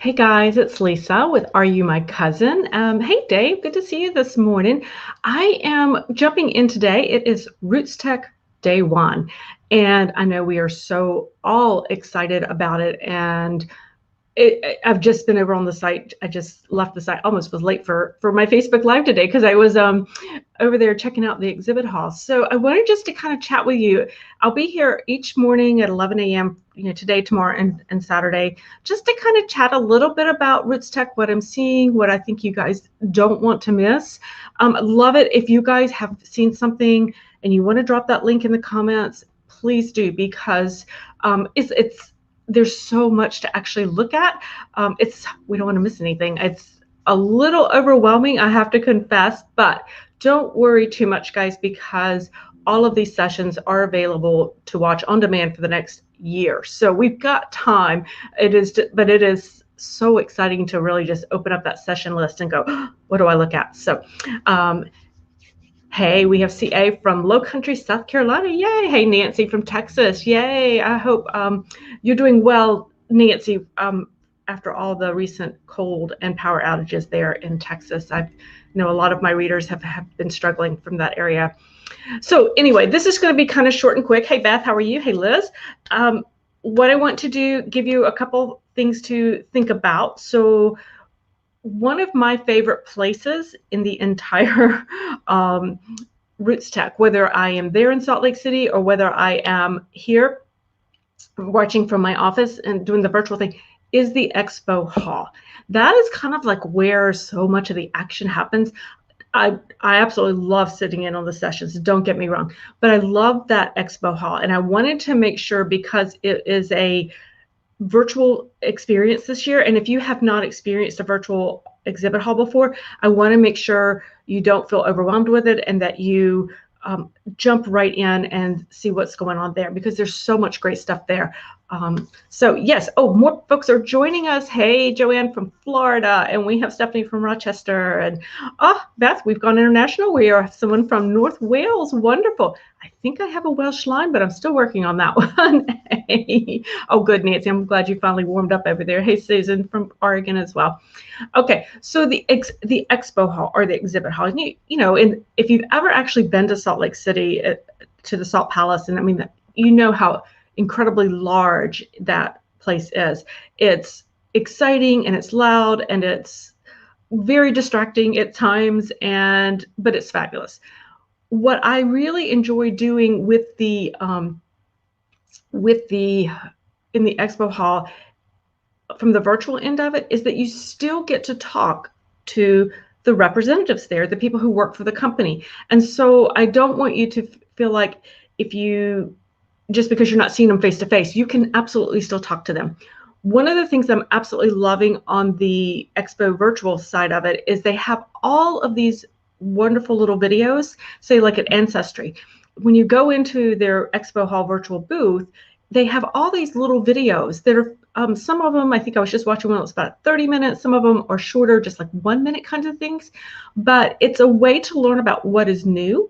Hey guys, it's Lisa with Are You My Cousin? Hey Dave, good to see you this morning. I am jumping in today. It is RootsTech Day 1, and I know we are so all excited about it. And I've just been over on the site. I just left the site, almost was late for my Facebook Live today because I was over there checking out the exhibit hall. So I wanted just to kind of chat with you. I'll be here each morning at 11 a.m. Today, tomorrow, and Saturday, just to kind of chat a little bit about RootsTech, what I'm seeing, what I think you guys don't want to miss. Love it if you guys have seen something and you want to drop that link in the comments. Please do, because it's there's so much to actually look at. We don't want to miss anything. It's a little overwhelming, I have to confess, but don't worry too much, guys, because all of these sessions are available to watch on demand for the next year. So we've got time. It is so exciting to really just open up that session list and go, oh, what do I look at? So hey, we have CA from Low Country, South Carolina. Yay. Hey, Nancy from Texas. Yay. I hope you're doing well, Nancy, after all the recent cold and power outages there in Texas. I know a lot of my readers have been struggling from that area. So anyway, this is going to be kind of short and quick. Hey, Beth, how are you? Hey, Liz. What I want to do, give you a couple things to think about. So one of my favorite places in the entire RootsTech, whether I am there in Salt Lake City or whether I am here watching from my office and doing the virtual thing, is the expo hall. That is kind of like where so much of the action happens. I absolutely love sitting in on the sessions, don't get me wrong, but I love that expo hall. And I wanted to make sure, because it is a virtual experience this year, and if you have not experienced a virtual exhibit hall before, I want to make sure you don't feel overwhelmed with it and that you jump right in and see what's going on there, because there's so much great stuff there. So yes, more folks are joining us. Hey, Joanne from Florida, and we have Stephanie from Rochester, and Beth, we've gone international. We have someone from North Wales. Wonderful. I think I have a Welsh line, but I'm still working on that one. Hey. Oh, good, Nancy. I'm glad you finally warmed up over there. Hey, Susan from Oregon as well. Okay, so the expo hall, or the exhibit hall, and if you've ever actually been to Salt Lake City, to the Salt Palace, and I mean, you know how incredibly large that place is. It's exciting and it's loud and it's very distracting at times, but it's fabulous. What I really enjoy doing with the in the expo hall from the virtual end of it is that you still get to talk to the representatives there, the people who work for the company. And so I don't want you to feel like just because you're not seeing them face to face, you can absolutely still talk to them. One of the things I'm absolutely loving on the expo virtual side of it is they have all of these wonderful little videos, say like at Ancestry. When you go into their expo hall virtual booth, they have all these little videos that are, some of them, I think I was just watching one that was about 30 minutes. Some of them are shorter, just like 1 minute kinds of things. But it's a way to learn about what is new.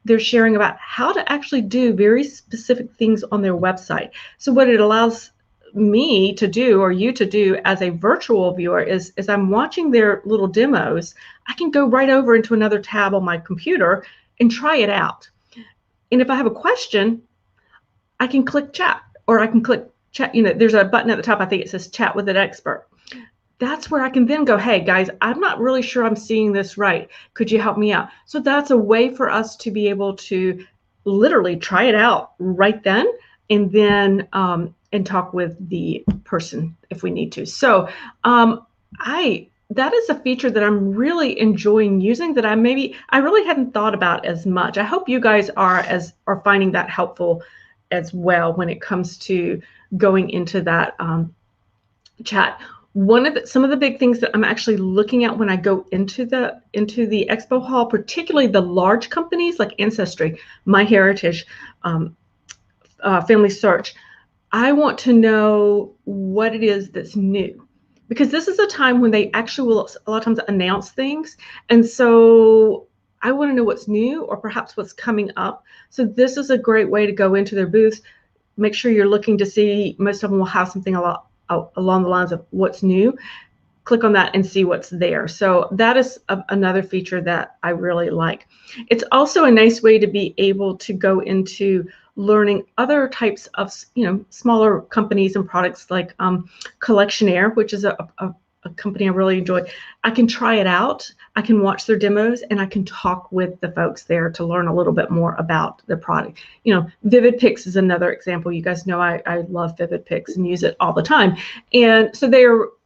They're sharing about how to actually do very specific things on their website. So what it allows me to do, or you to do as a virtual viewer, is as I'm watching their little demos, I can go right over into another tab on my computer and try it out. And if I have a question, I can click chat, or I can click chat. There's a button at the top, I think it says chat with an expert. That's where I can then go, hey guys, I'm not really sure I'm seeing this right. Could you help me out? So that's a way for us to be able to literally try it out right then, and then and talk with the person if we need to. So that is a feature that I'm really enjoying using, that I really hadn't thought about as much. I hope you guys are finding that helpful as well when it comes to going into that chat. Some of the big things that I'm actually looking at when I go into the expo hall, particularly the large companies like Ancestry, MyHeritage, Family Search, I want to know what it is that's new, because this is a time when they actually will a lot of times announce things, and so I want to know what's new or perhaps what's coming up. So this is a great way to go into their booths. Make sure you're looking to see, most of them will have something a lot along the lines of what's new, click on that and see what's there. So that is another feature that I really like. It's also a nice way to be able to go into learning other types of, smaller companies and products like Collectionaire, which is a company I really enjoy. I can try it out, I can watch their demos, and I can talk with the folks there to learn a little bit more about the product. Vivid Picks is another example. You guys know I love Vivid Picks and use it all the time. And so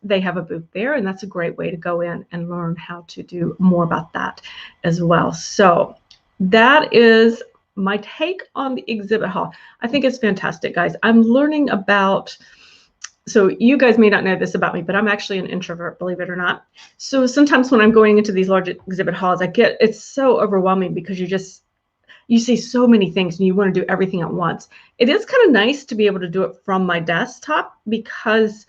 they have a booth there, and that's a great way to go in and learn how to do more about that as well. So that is my take on the exhibit hall. I think it's fantastic, guys. I'm learning about, so you guys may not know this about me, but I'm actually an introvert, believe it or not. So sometimes when I'm going into these large exhibit halls, it's so overwhelming because you see so many things and you want to do everything at once. It is kind of nice to be able to do it from my desktop because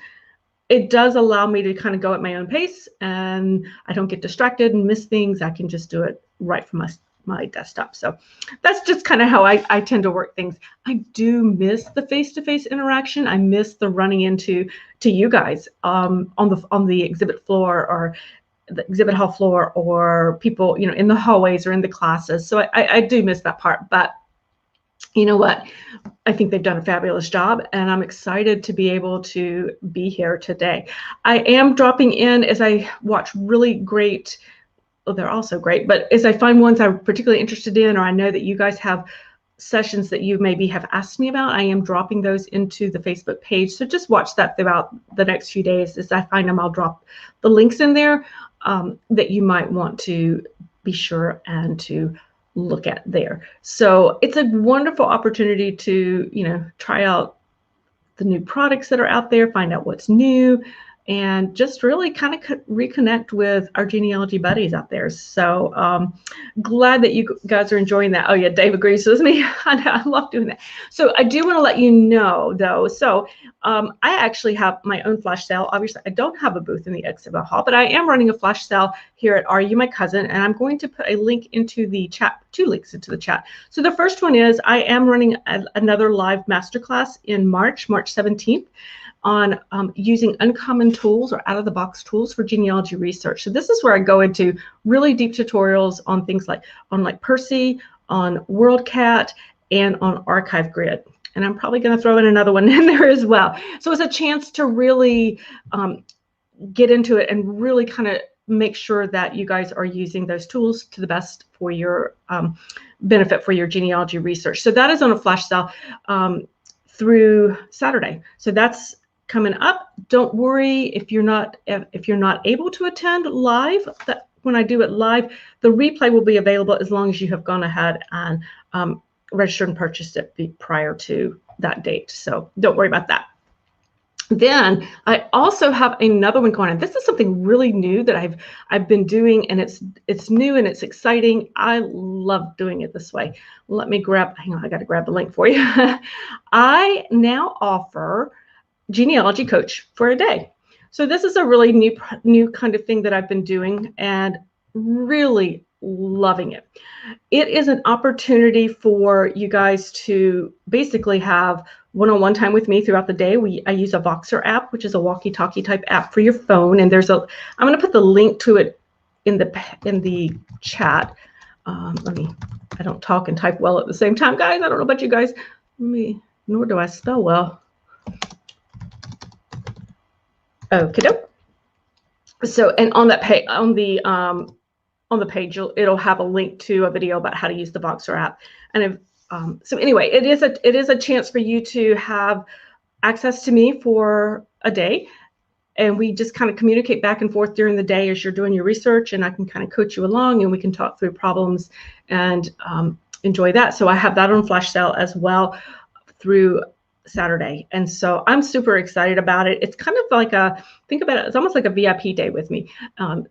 it does allow me to kind of go at my own pace and I don't get distracted and miss things. I can just do it right from my desktop. So that's just kind of how I tend to work things. I do miss the face-to-face interaction. I miss the running into you guys on the exhibit floor or the exhibit hall floor, or people in the hallways or in the classes. So I do miss that part, but you know what? I think they've done a fabulous job, and I'm excited to be able to be here today. I am dropping in as I watch really great, well, they're also great, but as I find ones I'm particularly interested in, or I know that you guys have sessions that you maybe have asked me about, I am dropping those into the Facebook page. So just watch that throughout the next few days. As I find them, I'll drop the links in there that you might want to be sure and to look at there. So it's a wonderful opportunity to, try out the new products that are out there, find out what's new, and just really kind of reconnect with our genealogy buddies out there. So glad that you guys are enjoying that. Oh yeah, Dave agrees with me. I love doing that. So I do want to let you know though, so I actually have my own flash sale. Obviously I don't have a booth in the exhibit hall, but I am running a flash sale here at Are You My Cousin, and I'm going to put a link into the chat, 2 links into the chat. So the first one is I am running another live masterclass in March 17th. On using uncommon tools or out-of-the-box tools for genealogy research. So this is where I go into really deep tutorials on things like Percy, on WorldCat, and on Archive Grid. And I'm probably going to throw in another one in there as well. So it's a chance to really get into it and really kind of make sure that you guys are using those tools to the best for your benefit for your genealogy research. So that is on a flash sale through Saturday. So that's coming up. Don't worry if you're not able to attend live. When I do it live, the replay will be available as long as you have gone ahead and registered and purchased it prior to that date. So don't worry about that. Then I also have another one going on. This is something really new that I've been doing, and it's new and it's exciting. I love doing it this way. Let me hang on, I got to grab the link for you. I now offer genealogy coach for a day. So this is a really new kind of thing that I've been doing and really loving it. It is an opportunity for you guys to basically have one-on-one time with me throughout the day. I use a Voxer app, which is a walkie-talkie type app for your phone, and I'm going to put the link to it in the chat. I don't talk and type well at the same time, guys. I don't know about you guys. Nor do I spell well. Okay. So, and on that page, on the page, it'll have a link to a video about how to use the Voxer app. And so anyway, it is a chance for you to have access to me for a day, and we just kind of communicate back and forth during the day as you're doing your research, and I can kind of coach you along, and we can talk through problems and enjoy that. So I have that on flash sale as well through Saturday, and so I'm super excited about it. It's kind of like think about it, it's almost like a VIP day with me,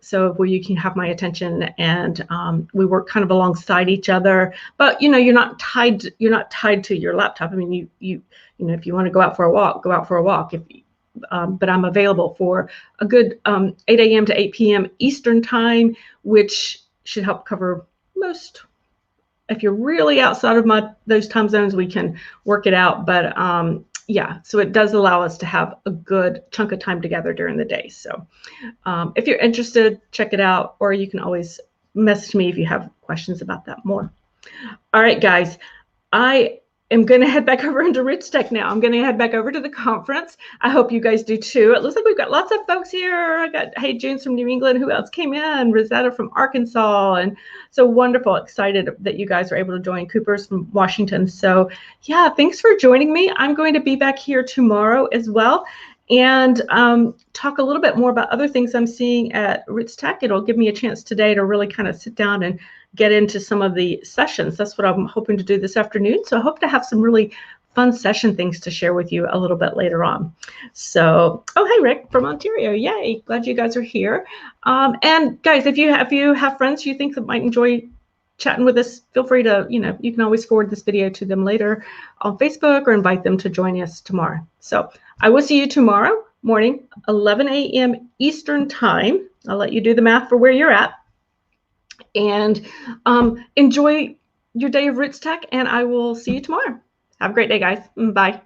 so where you can have my attention, and we work kind of alongside each other, but you're not tied to your laptop. I mean, you know, if you want to go out for a walk, go out for a walk. But I'm available for a good 8 a.m. to 8 p.m. Eastern time, which should help cover most. If you're really outside of those time zones, we can work it out. But yeah, so it does allow us to have a good chunk of time together during the day. So if you're interested, check it out, or you can always message me if you have questions about that more. All right, guys, I am going to head back over into RootsTech now. I'm going to head back over to the conference. I hope you guys do too. It looks like we've got lots of folks here. I got, hey, June's from New England. Who else came in? Rosetta from Arkansas. And so wonderful. Excited that you guys were able to join. Cooper's from Washington. So yeah, thanks for joining me. I'm going to be back here tomorrow as well, and talk a little bit more about other things I'm seeing at RootsTech. It'll give me a chance today to really kind of sit down and get into some of the sessions. That's what I'm hoping to do this afternoon. So I hope to have some really fun session things to share with you a little bit later on. So, oh, hey, Rick from Ontario. Yay, glad you guys are here. And guys, if you have friends you think that might enjoy chatting with us, feel free to, you can always forward this video to them later on Facebook or invite them to join us tomorrow. So I will see you tomorrow morning, 11 a.m. Eastern time. I'll let you do the math for where you're at. And enjoy your day of RootsTech, and I will see you tomorrow. Have a great day, guys. Bye.